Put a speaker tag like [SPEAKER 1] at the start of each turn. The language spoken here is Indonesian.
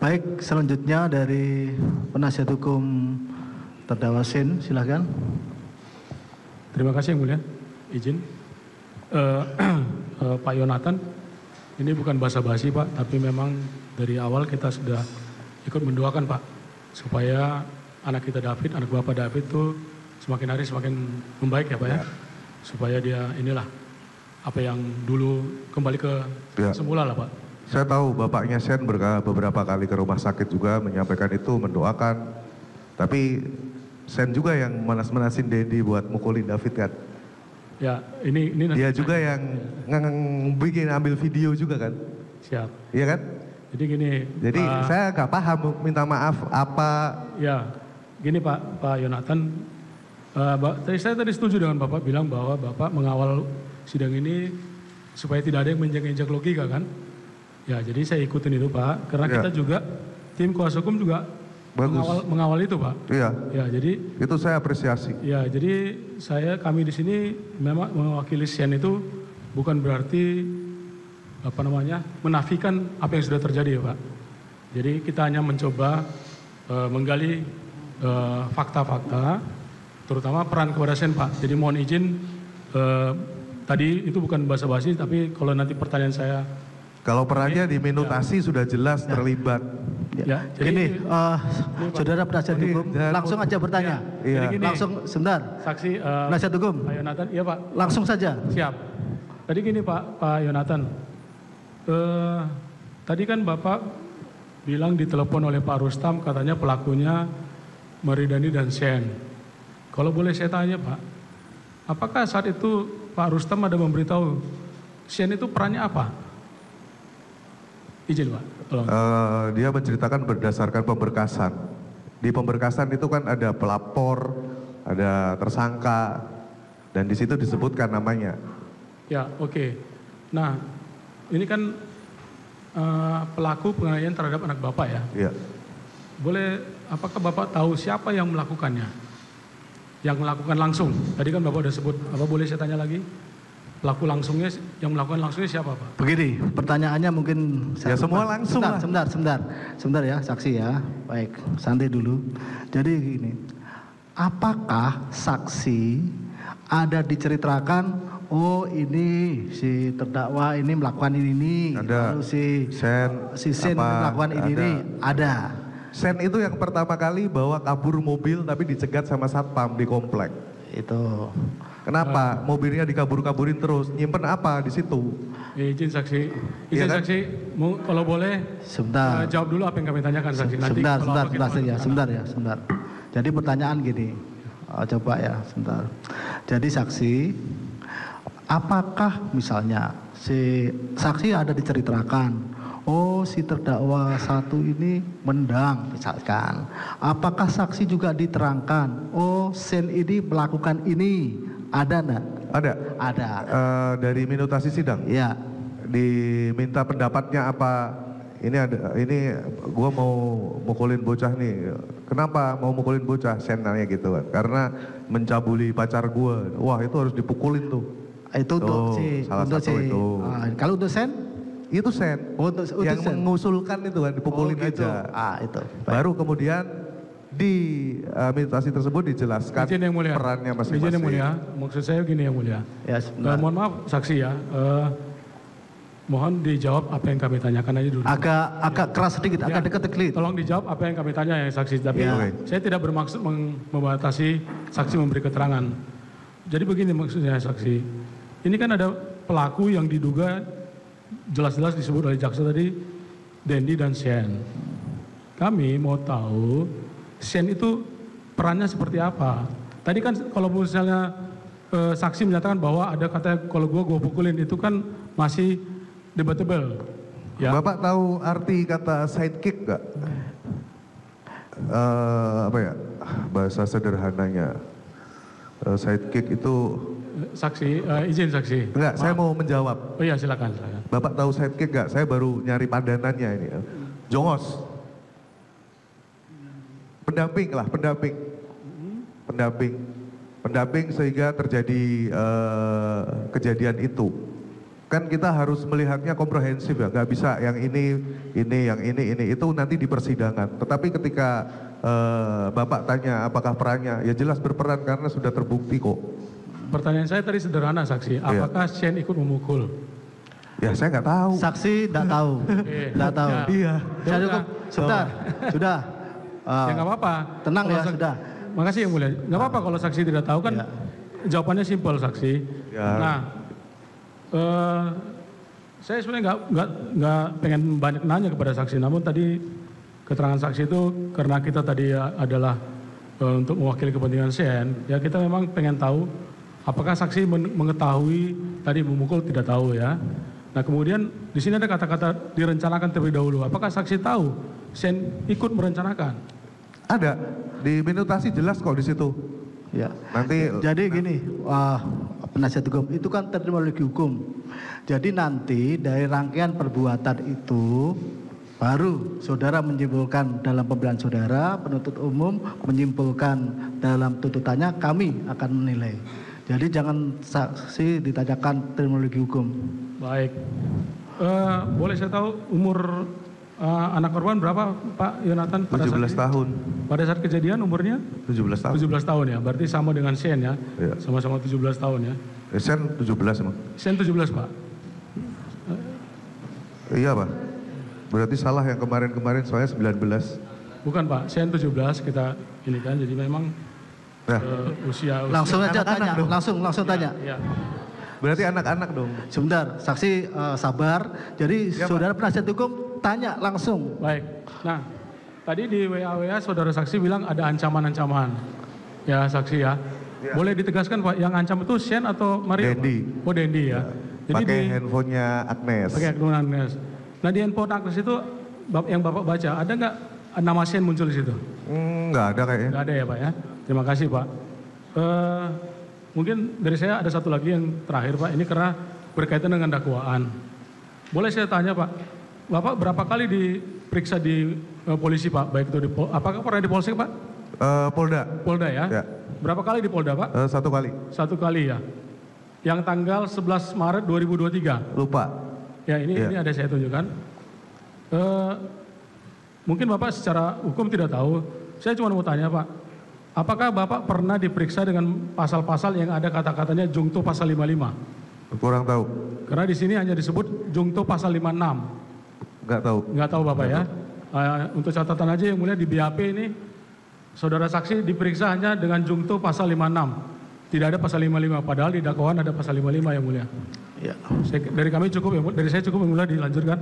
[SPEAKER 1] Baik, selanjutnya dari penasihat hukum terdakwa Sen, silakan.
[SPEAKER 2] Terima kasih yang mulia, izin. Pak Yonatan, ini bukan basa-basi Pak, tapi memang dari awal kita sudah ikut mendoakan Pak, supaya anak kita David, anak Bapak David itu semakin hari semakin membaik ya Pak ya, supaya dia inilah apa yang dulu kembali ke semula lah Pak.
[SPEAKER 3] Saya tahu bapaknya Sen beberapa kali ke rumah sakit juga menyampaikan itu, mendoakan. Tapi Sen juga yang manas-manasin Dendi buat mukulin David kan.
[SPEAKER 2] Ya, ini
[SPEAKER 3] dia juga yang bikin ambil video juga kan.
[SPEAKER 2] Siap.
[SPEAKER 3] Iya kan?
[SPEAKER 2] Jadi gini.
[SPEAKER 3] Jadi saya nggak paham, minta maaf apa.
[SPEAKER 2] Ya, gini Pak Yonatan. Saya tadi setuju dengan Bapak bilang bahwa Bapak mengawal sidang ini supaya tidak ada yang menjek-injek logika kan. Ya, jadi saya ikutin itu Pak, karena kita juga tim kuasa hukum juga mengawal itu Pak.
[SPEAKER 3] Iya.
[SPEAKER 2] Ya, jadi
[SPEAKER 3] itu saya apresiasi.
[SPEAKER 2] Ya, jadi kami di sini memang mewakili Sen itu bukan berarti menafikan apa yang sudah terjadi ya Pak. Jadi kita hanya mencoba menggali fakta-fakta, terutama peran kepada Sen Pak. Jadi mohon izin tadi itu bukan basa-basi, tapi kalau nanti pertanyaan saya.
[SPEAKER 3] Kalau perannya di minutasi sudah jelas terlibat.
[SPEAKER 1] Ya, gini, saudara penasihat hukum, langsung aja bertanya.
[SPEAKER 3] Iya.
[SPEAKER 1] Langsung, sebentar.
[SPEAKER 2] Saksi
[SPEAKER 1] penasihat hukum.
[SPEAKER 2] Pak Yonatan, iya Pak.
[SPEAKER 1] Langsung saja.
[SPEAKER 2] Siap. Tadi gini Pak Yonatan, tadi kan Bapak bilang ditelepon oleh Pak Rustam, katanya pelakunya Maridani dan Sen. Kalau boleh saya tanya Pak, apakah saat itu Pak Rustam ada memberitahu Sen itu perannya apa? Izin Pak, tolong.
[SPEAKER 3] Dia menceritakan berdasarkan pemberkasan. Di pemberkasan itu kan ada pelapor, ada tersangka, dan di situ disebutkan namanya.
[SPEAKER 2] Ya, oke. Nah, ini kan pelaku penganiayaan terhadap anak Bapak ya?
[SPEAKER 3] Iya.
[SPEAKER 2] Boleh, apakah Bapak tahu siapa yang melakukannya? Yang melakukan langsung? Tadi kan Bapak udah sebut, apa boleh saya tanya lagi? Pelaku langsungnya, yang melakukan langsungnya siapa Pak?
[SPEAKER 1] Begini, pertanyaannya mungkin
[SPEAKER 3] ya semua langsung lah.
[SPEAKER 1] Sebentar ya, saksi ya. Baik, santai dulu. Jadi gini, apakah saksi ada diceritakan, oh ini si terdakwa ini melakukan ini,
[SPEAKER 3] ada.
[SPEAKER 1] lalu si Sen melakukan ini, ada.
[SPEAKER 3] Sen itu yang pertama kali bawa kabur mobil tapi dicegat sama satpam di komplek.
[SPEAKER 1] Itu.
[SPEAKER 3] Kenapa mobilnya dikabur-kaburin terus? Nyimpen apa di situ?
[SPEAKER 2] Izin saksi, saksi, kalau boleh
[SPEAKER 1] sebentar.
[SPEAKER 2] Jawab dulu apa yang kami tanyakan saksi. Nanti
[SPEAKER 1] sebentar ya. Jadi pertanyaan gini, coba ya sebentar. Jadi saksi, apakah misalnya si saksi ada diceritakan, oh si terdakwa satu ini mendang misalkan. Apakah saksi juga diterangkan, oh Sen ini melakukan ini? Ada enggak? Ada.
[SPEAKER 3] Dari minutasi sidang?
[SPEAKER 1] Iya.
[SPEAKER 3] Diminta pendapatnya apa? Ini gua mau mukulin bocah nih. Kenapa mau mukulin bocah? Sen nanya gitu kan. Karena mencabuli pacar gua. Wah, itu harus dipukulin tuh.
[SPEAKER 1] Itu untuk si
[SPEAKER 3] salah satu itu.
[SPEAKER 1] Kalau untuk Sen?
[SPEAKER 3] Itu Sen. Yang mengusulkan itu kan dipukulin gitu aja.
[SPEAKER 1] Itu.
[SPEAKER 3] Baik. Baru kemudian di minutasi tersebut dijelaskan perannya masing-masing.
[SPEAKER 2] Izin yang mulia, maksud saya gini yang mulia.
[SPEAKER 1] Ya,
[SPEAKER 2] mohon maaf saksi ya, mohon dijawab apa yang kami tanyakan aja dulu.
[SPEAKER 1] Agak keras sedikit, agak dekat sedikit.
[SPEAKER 2] Tolong dijawab apa yang kami tanya ya saksi. Tapi saya tidak bermaksud membatasi saksi memberi keterangan. Jadi begini maksudnya saksi. Ini kan ada pelaku yang diduga jelas-jelas disebut oleh jaksa tadi, Dendi dan Sen. Kami mau tahu Sen itu perannya seperti apa? Tadi kan kalau misalnya saksi menyatakan bahwa ada kata kalau gue pukulin itu kan masih debatable. Ya.
[SPEAKER 3] Bapak tahu arti kata sidekick nggak? Apa ya bahasa sederhananya? Sidekick itu.
[SPEAKER 2] Saksi, izin saksi.
[SPEAKER 3] Enggak, saya mau menjawab.
[SPEAKER 2] Oh iya silakan.
[SPEAKER 3] Bapak tahu sidekick nggak? Saya baru nyari padanannya ini. Jongos. Pendamping lah, pendamping sehingga terjadi kejadian itu. kan kita harus melihatnya komprehensif ya, nggak bisa yang ini, itu nanti di persidangan. Tetapi ketika Bapak tanya apakah perannya, ya jelas berperan karena sudah terbukti kok.
[SPEAKER 2] Pertanyaan saya tadi sederhana saksi, apakah Shane ikut memukul?
[SPEAKER 3] Ya saya nggak tahu.
[SPEAKER 1] Saksi tidak tahu, tidak tahu.
[SPEAKER 3] Iya.
[SPEAKER 1] Saya cukup, sebentar, sudah.
[SPEAKER 2] Ya nggak apa-apa.
[SPEAKER 1] Tenang ya, sudah.
[SPEAKER 2] Makasih yang mulia. Nggak apa-apa kalau saksi tidak tahu kan, jawabannya simpel saksi.
[SPEAKER 3] Ya.
[SPEAKER 2] Nah, saya sebenarnya nggak pengen banyak nanya kepada saksi, namun tadi keterangan saksi itu karena kita tadi adalah untuk mewakili kepentingan Shane, ya kita memang pengen tahu apakah saksi mengetahui tadi memukul, tidak tahu ya. Nah kemudian di sini ada kata-kata direncanakan terlebih dahulu. Apakah saksi tahu Shane ikut merencanakan?
[SPEAKER 3] Ada di minutasi jelas kok di situ.
[SPEAKER 1] Ya.
[SPEAKER 3] Nanti.
[SPEAKER 1] Jadi gini, penasihat hukum itu kan terminologi hukum. Jadi nanti dari rangkaian perbuatan itu baru saudara menyimpulkan dalam pembelaan saudara, penuntut umum menyimpulkan dalam tuntutannya, kami akan menilai. Jadi jangan saksi ditanyakan terminologi hukum.
[SPEAKER 2] Baik. Boleh saya tahu umur anak korban berapa Pak Yonatan?
[SPEAKER 3] 17 tahun.
[SPEAKER 2] Pada saat kejadian umurnya?
[SPEAKER 3] 17 tahun.
[SPEAKER 2] 17 tahun ya, berarti sama dengan Shane ya?
[SPEAKER 3] Iya.
[SPEAKER 2] Sama-sama 17 tahun ya?
[SPEAKER 3] Shane 17 emang?
[SPEAKER 2] Shane 17 Pak?
[SPEAKER 3] Iya Pak. Berarti salah yang kemarin-kemarin soalnya 19.
[SPEAKER 2] Bukan Pak, Shane 17 kita ini kan, jadi memang usia.
[SPEAKER 1] Langsung aja
[SPEAKER 3] anak-anak
[SPEAKER 1] tanya,
[SPEAKER 3] dong.
[SPEAKER 1] langsung tanya.
[SPEAKER 2] Ya.
[SPEAKER 3] Berarti anak-anak dong.
[SPEAKER 1] Sebentar, saksi sabar. Jadi
[SPEAKER 3] Ya,
[SPEAKER 1] saudara penasihat hukum tanya langsung.
[SPEAKER 2] Baik. Nah, tadi di WA saudara saksi bilang ada ancaman-ancaman. Ya saksi ya.
[SPEAKER 3] Ya.
[SPEAKER 2] Boleh ditegaskan Pak, yang ancam itu Shane atau Mario?
[SPEAKER 3] Dendi.
[SPEAKER 2] Pak? Oh Dendi ya. Jadi
[SPEAKER 3] Pakai handphonenya Agnes.
[SPEAKER 2] pakai akun Agnes. Nah di handphone Agnes itu yang Bapak baca, ada nggak nama Shane muncul di situ?
[SPEAKER 3] Nggak ada kayaknya.
[SPEAKER 2] Nggak ada ya Pak ya. Terima kasih Pak. Mungkin dari saya ada satu lagi yang terakhir Pak. Ini karena berkaitan dengan dakwaan. Boleh saya tanya Pak, Bapak berapa kali diperiksa di polisi Pak? Baik itu apakah pernah di Polsek Pak?
[SPEAKER 3] Polda.
[SPEAKER 2] Polda ya?
[SPEAKER 3] Ya.
[SPEAKER 2] Berapa kali di Polda Pak?
[SPEAKER 3] 1 kali.
[SPEAKER 2] 1 kali ya. Yang tanggal 11 Maret 2023.
[SPEAKER 3] Lupa.
[SPEAKER 2] Ya ini ada saya tunjukkan. Mungkin Bapak secara hukum tidak tahu. Saya cuma mau tanya Pak, apakah Bapak pernah diperiksa dengan pasal-pasal yang ada kata-katanya jungto pasal 55?
[SPEAKER 3] Kurang tahu.
[SPEAKER 2] Karena di sini hanya disebut jungto pasal 56.
[SPEAKER 3] Nggak tahu.
[SPEAKER 2] Nggak tahu Bapak ya. Untuk catatan aja yang mulia di BAP ini, saudara saksi diperiksa hanya dengan jungto pasal 56. Tidak ada pasal 55, padahal di dakwaan ada pasal 55 yang mulia.
[SPEAKER 1] Ya.
[SPEAKER 2] Dari kami cukup, dari saya cukup yang mulia dilanjutkan.